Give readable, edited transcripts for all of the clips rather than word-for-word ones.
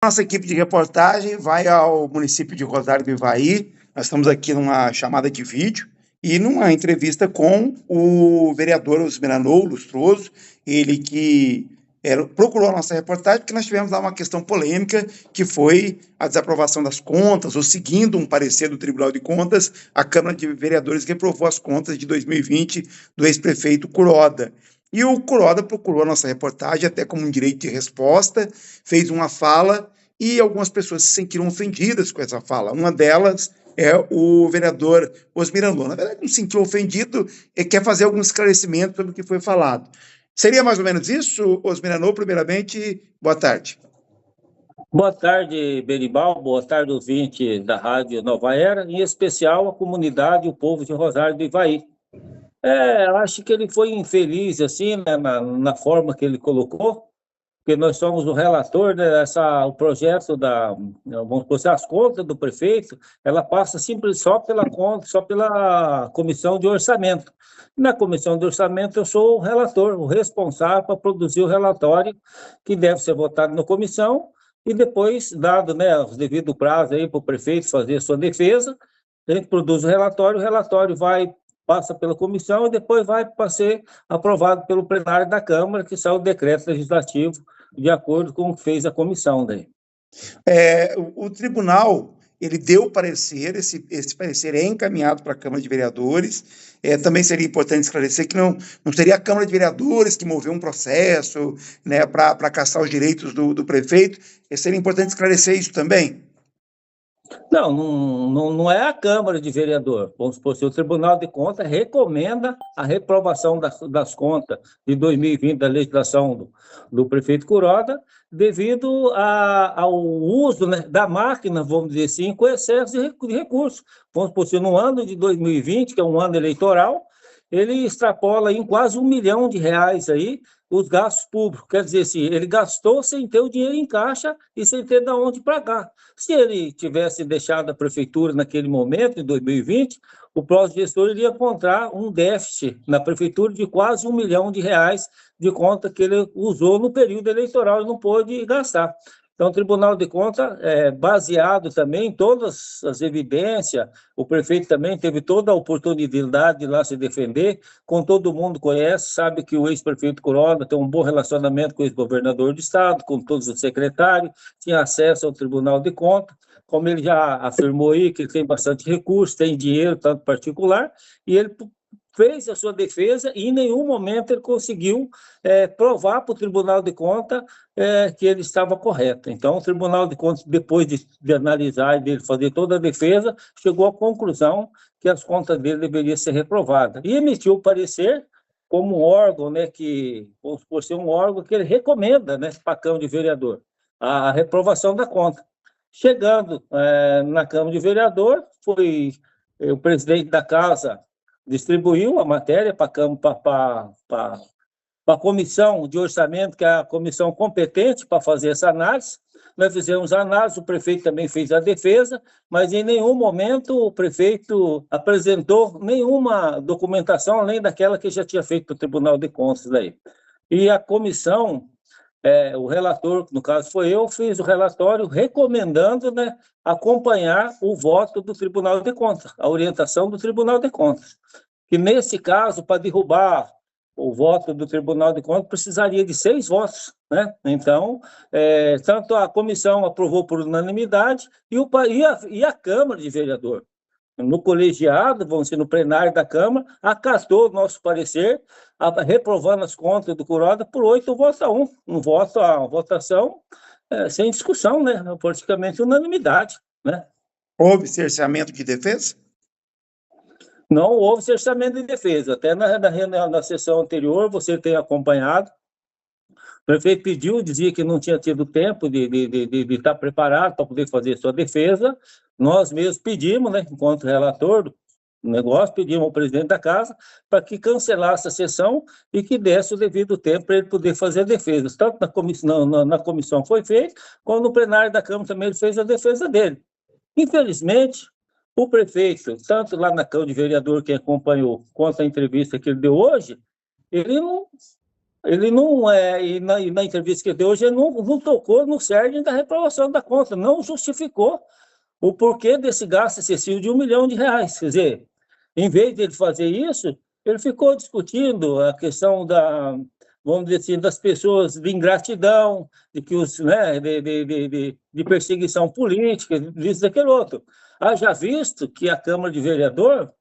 Nossa equipe de reportagem vai ao município de Rosário do Ivaí. Nós estamos aqui numa chamada de vídeo e numa entrevista com o vereador Osmiranou Lustroso, ele que procurou a nossa reportagem, porque nós tivemos lá uma questão polêmica, que foi a desaprovação das contas, ou seguindo um parecer do Tribunal de Contas, a Câmara de Vereadores reprovou as contas de 2020 do ex-prefeito Kuroda. E o Kuroda procurou a nossa reportagem até como um direito de resposta, fez uma fala e algumas pessoas se sentiram ofendidas com essa fala. Uma delas é o vereador Osmiranou. Na verdade, não se sentiu ofendido e quer fazer algum esclarecimento sobre o que foi falado. Seria mais ou menos isso, Osmiranou? Primeiramente, boa tarde. Boa tarde, Berimbau. Boa tarde, ouvinte da Rádio Nova Era, em especial a comunidade e o povo de Rosário do Ivaí. Acho que ele foi infeliz, assim, né, na forma que ele colocou, porque nós somos o relator, né, o projeto vamos dizer, assim, as contas do prefeito, ela passa simples só pela comissão de orçamento. Na comissão de orçamento, eu sou o relator, o responsável para produzir o relatório que deve ser votado na comissão e depois, dado, né, o devido prazo aí para o prefeito fazer a sua defesa, a gente produz o relatório passa pela comissão e depois vai para ser aprovado pelo plenário da Câmara, que sai o decreto legislativo de acordo com o que fez a comissão daí. O tribunal, ele deu parecer, esse parecer é encaminhado para a Câmara de Vereadores. Também seria importante esclarecer que não seria a Câmara de Vereadores que moveu um processo, né, para caçar os direitos do prefeito. Seria importante esclarecer isso também. Não é a Câmara de Vereador. Vamos supor, se o Tribunal de Contas recomenda a reprovação das contas de 2020 da legislação do prefeito Kuroda, devido ao uso, né, da máquina, vamos dizer assim, com excesso de recursos. Vamos supor, se no ano de 2020, que é um ano eleitoral, ele extrapola em quase R$ 1 milhão aí os gastos públicos. Quer dizer, assim, ele gastou sem ter o dinheiro em caixa e sem ter de onde pagar. Se ele tivesse deixado a prefeitura naquele momento, em 2020, o próximo gestor iria encontrar um déficit na prefeitura de quase R$ 1 milhão de conta que ele usou no período eleitoral e não pôde gastar. Então, o Tribunal de Contas, baseado também em todas as evidências, o prefeito também teve toda a oportunidade de ir lá se defender, como todo mundo conhece, sabe que o ex-prefeito Kuroda tem um bom relacionamento com o ex-governador do estado, com todos os secretários, tinha acesso ao Tribunal de Contas, como ele já afirmou aí, que ele tem bastante recurso, tem dinheiro, tanto particular, e ele fez a sua defesa e em nenhum momento ele conseguiu provar para o Tribunal de Contas que ele estava correto. Então, o Tribunal de Contas, depois de analisar e de fazer toda a defesa, chegou à conclusão que as contas dele deveriam ser reprovadas. E emitiu o parecer como um órgão, né, por ser um órgão que ele recomenda, né, para a Câmara de Vereador a reprovação da conta. Chegando na Câmara de Vereador, foi o presidente da Casa distribuiu a matéria para a comissão de orçamento, que é a comissão competente para fazer essa análise. Nós fizemos a análise, o prefeito também fez a defesa, mas em nenhum momento o prefeito apresentou nenhuma documentação, além daquela que já tinha feito para o Tribunal de Contas. Daí. E a comissão, o relator, no caso foi eu, fiz o relatório recomendando, né, acompanhar o voto do Tribunal de Contas, a orientação do Tribunal de Contas. Que nesse caso, para derrubar o voto do Tribunal de Contas, precisaria de 6 votos, né? Então, tanto a comissão aprovou por unanimidade e a Câmara de Vereador, no colegiado, vamos dizer, no plenário da Câmara, acatou o nosso parecer, reprovando as contas do Kuroda por 8-1, uma votação sem discussão, né? Praticamente unanimidade, né? Houve cerceamento de defesa? Não houve cerceamento de defesa. Até na sessão anterior, você tem acompanhado, o prefeito pediu, dizia que não tinha tido tempo de estar preparado para poder fazer sua defesa. Nós mesmos pedimos, né, enquanto relator do negócio, pedimos ao presidente da casa para que cancelasse a sessão e que desse o devido tempo para ele poder fazer a defesa. Tanto na comissão foi feito, como no plenário da Câmara também ele fez a defesa dele. Infelizmente, o prefeito, tanto lá na Câmara de Vereador, que acompanhou, quanto a entrevista que ele deu hoje, ele ele não e na entrevista que ele deu hoje, ele não tocou no cerne da reprovação da conta, não justificou o porquê desse gasto excessivo de R$1 milhão. Quer dizer, em vez de ele fazer isso, ele ficou discutindo a questão vamos dizer assim, das pessoas de ingratidão, de que né, de perseguição política, disso, daquele outro. Haja visto que a Câmara de Vereador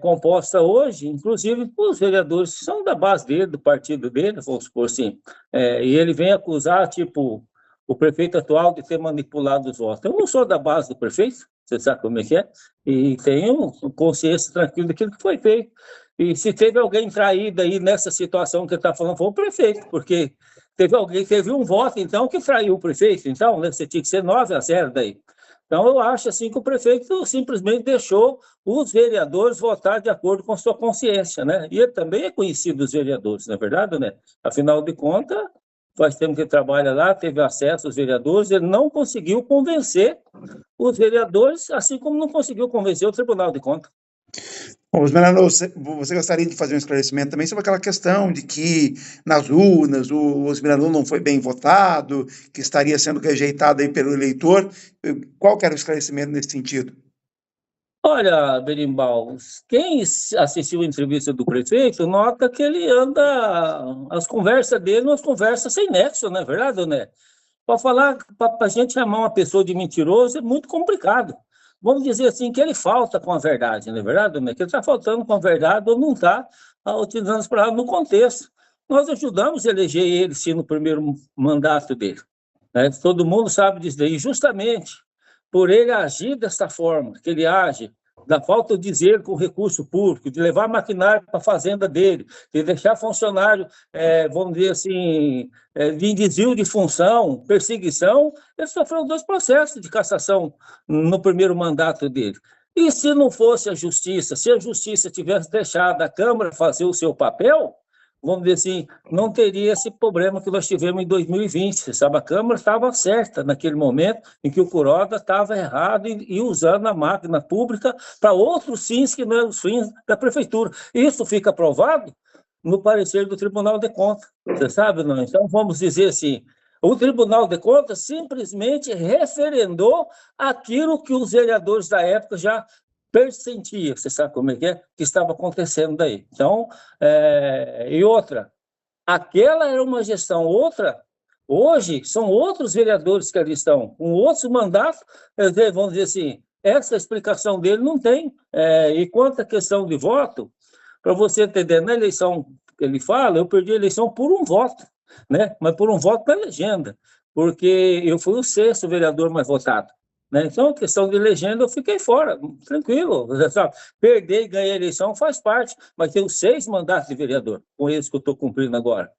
composta hoje, inclusive, os vereadores que são da base dele, do partido dele, vamos supor assim, e ele vem acusar, tipo, o prefeito atual de ter manipulado os votos. Eu não sou da base do prefeito, você sabe como é que é, e tenho consciência tranquila daquilo que foi feito. E se teve alguém traído aí nessa situação que ele está falando, foi o prefeito, porque teve um voto, então, que traiu o prefeito, então, né, você tinha que ser 9-0 daí. Então, eu acho assim que o prefeito simplesmente deixou os vereadores votar de acordo com sua consciência, né? E ele também é conhecido dos vereadores, não é verdade, né? Afinal de contas, faz tempo que ele trabalha lá, teve acesso aos vereadores, ele não conseguiu convencer os vereadores, assim como não conseguiu convencer o Tribunal de Contas. Bom, você gostaria de fazer um esclarecimento também sobre aquela questão de que nas urnas o Osmiranul não foi bem votado, que estaria sendo rejeitado aí pelo eleitor. Qual que era o esclarecimento nesse sentido? Olha, Berimbau, quem assistiu a entrevista do prefeito nota que ele as conversas dele, umas conversas sem nexo, não é verdade, né? Para falar, para a gente chamar uma pessoa de mentiroso é muito complicado. Vamos dizer assim, que ele falta com a verdade, não é verdade, né? Que ele está faltando com a verdade ou não está utilizando as palavras no contexto. Nós ajudamos a eleger ele, sim, no primeiro mandato dele, né? Todo mundo sabe disso daí, justamente por ele agir dessa forma, que ele age, da falta de zelo com o recurso público, de levar maquinário para a fazenda dele, de deixar funcionário, vamos dizer assim, de desvio de função, perseguição, ele sofreu 2 processos de cassação no primeiro mandato dele. E se não fosse a justiça, se a justiça tivesse deixado a Câmara fazer o seu papel, vamos dizer assim, não teria esse problema que nós tivemos em 2020. Você sabe, a Câmara estava certa naquele momento em que o Kuroda estava errado e usando a máquina pública para outros fins que não eram os fins da Prefeitura. Isso fica provado no parecer do Tribunal de Contas. Você sabe, não? Então, vamos dizer assim, o Tribunal de Contas simplesmente referendou aquilo que os vereadores da época já pressentia, você sabe como é, que estava acontecendo daí. Então, e outra, aquela era uma gestão, outra, hoje são outros vereadores que ali estão, com outros mandatos, vamos dizer assim, essa explicação dele não tem. E quanto à questão de voto, para você entender, na eleição que ele fala, eu perdi a eleição por um voto, né? Mas por um voto na legenda, porque eu fui o 6º vereador mais votado. Né? Então, a questão de legenda, eu fiquei fora, tranquilo. Sabe? Perder e ganhar a eleição faz parte, mas tenho 6 mandatos de vereador, com eles que eu estou cumprindo agora.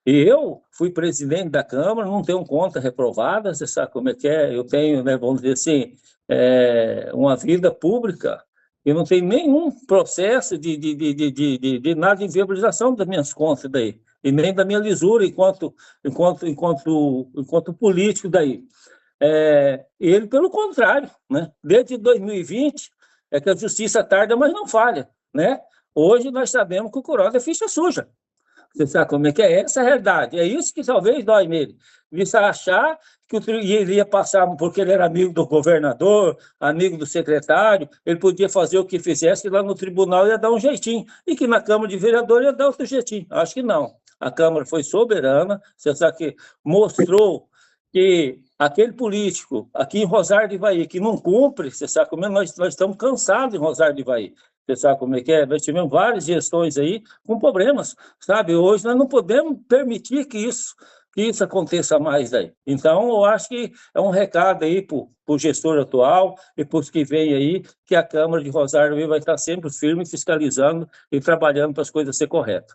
E eu fui presidente da Câmara, não tenho conta reprovada, você sabe como é que é, eu tenho, né, vamos dizer assim, uma vida pública, eu não tenho nenhum processo de nada de inviabilização das minhas contas daí, e nem da minha lisura enquanto político daí. Ele, pelo contrário, né? Desde 2020, é que a justiça tarda, mas não falha, né? Hoje nós sabemos que o Kuroda é ficha suja. Você sabe como é que é? Essa é a realidade. É isso que talvez dói nele. Isso achar que ele ia passar, porque ele era amigo do governador, amigo do secretário, ele podia fazer o que fizesse, e lá no tribunal ia dar um jeitinho, e que na Câmara de Vereadores ia dar outro jeitinho. Acho que não. A Câmara foi soberana, você sabe que mostrou que aquele político aqui em Rosário de Ivaí que não cumpre, você sabe como é, nós estamos cansados em Rosário de Ivaí. Você sabe como é que é? Nós tivemos várias gestões aí com problemas, sabe? Hoje nós não podemos permitir que isso aconteça mais aí. Então, eu acho que é um recado aí para o gestor atual e para os que vêm aí, que a Câmara de Rosário vai estar sempre firme, fiscalizando e trabalhando para as coisas ser corretas.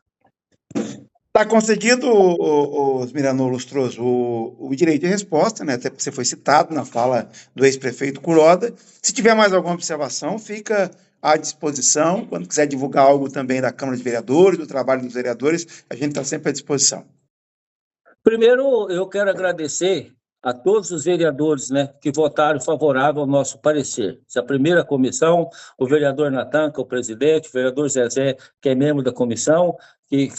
Está concedido, Osmiranul Lustroso, o direito de resposta, né? Até porque você foi citado na fala do ex-prefeito Kuroda. Se tiver mais alguma observação, fica à disposição. Quando quiser divulgar algo também da Câmara de Vereadores, do trabalho dos vereadores, a gente está sempre à disposição. Primeiro, eu quero agradecer a todos os vereadores, né, que votaram favorável ao nosso parecer. Essa primeira comissão, o vereador Natan, que é o presidente, o vereador Zezé, que é membro da comissão, que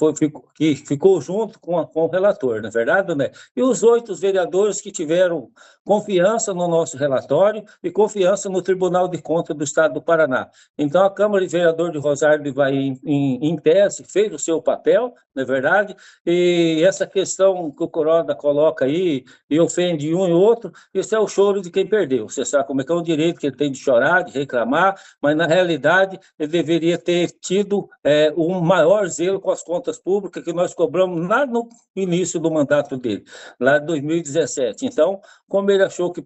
ficou junto com o relator, não é verdade, né? E os 8 vereadores que tiveram confiança no nosso relatório e confiança no Tribunal de Contas do Estado do Paraná. Então, a Câmara de Vereadores de Rosário do Ivaí, em tese, fez o seu papel, não é verdade? E essa questão que o Kuroda coloca aí, e ofende um e outro, isso é o choro de quem perdeu. Você sabe como é que é o direito que ele tem de chorar, de reclamar, mas, na realidade, ele deveria ter tido um maior zelo com as contas públicas que nós cobramos lá no início do mandato dele, lá em 2017. Então, como ele achou que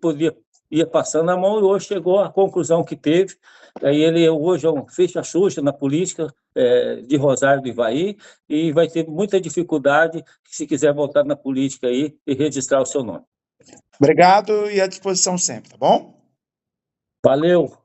ia passando a mão, e hoje chegou à conclusão que teve. Aí ele hoje é um fecha-xuxa na política de Rosário do Ivaí e vai ter muita dificuldade se quiser voltar na política aí e registrar o seu nome. Obrigado e à disposição sempre, tá bom? Valeu!